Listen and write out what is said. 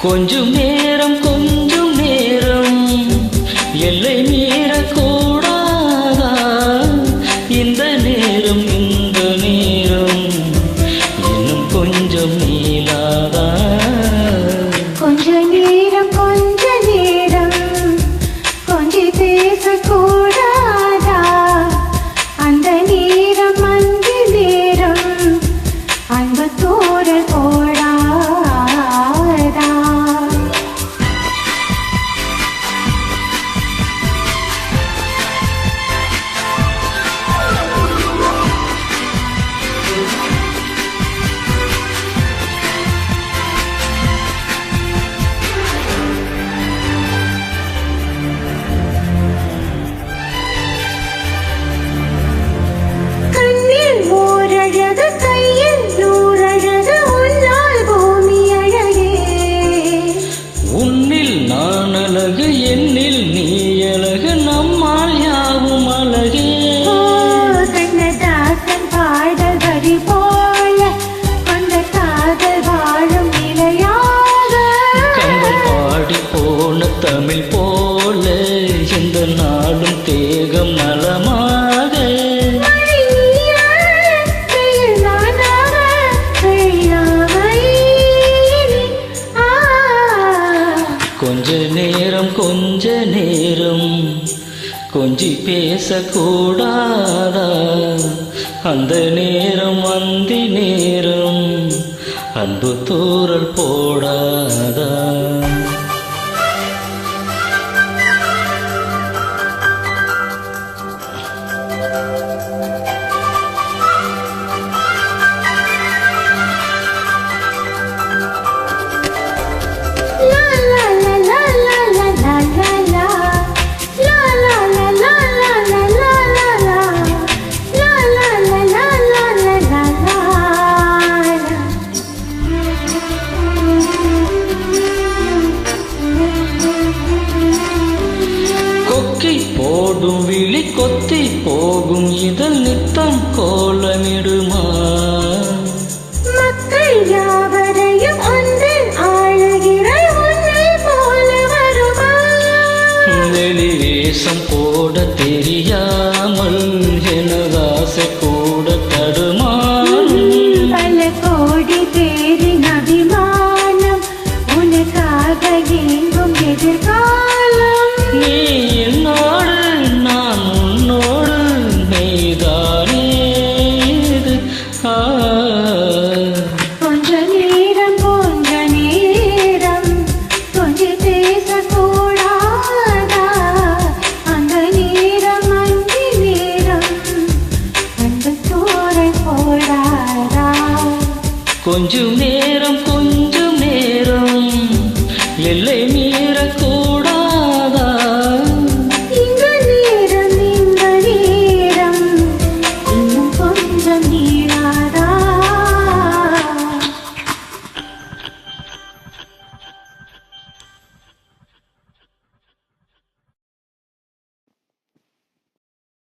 கொஞ்சம் நேரம் எல்லை மீறக்கூடாதா? இந்த நேரம் இன்னும் கொஞ்சம் நீளாதா? கொஞ்ச நேரம் கொஞ்சி பேசக்கூடாதா? அந்த நேரம் அன்பு தூரல் போடாதா? என்னில் நீ அழகு, நம்மால் யாவும் அழகே. கண்ணதாசன் பாடல் வரி போல கொண்ட காதல் வாழும் நிலையாக, கம்பன் பாடி போன தமிழ் போல எந்த நாடும் தேகம் நலமாக. கொஞ்ச நேரம் கொஞ்சி பேசக்கூடாதா? அந்த நேரம் அன்பு தூரல் போடாதா? போடும் விழி கொத்தி போகும் இதழ் நித்தம் கோலமிடுமா? மக்கள் யாவரையும் ஒன்றின் ஆளுகிறை உன்னை போல வருமா? வெளி வேஷம் போட தெரியாமல் எனதாசை கூட தடுமாறும். பல கோடி பேரின் அபிமானம் உனக்காக எங்கும் எதிர்கா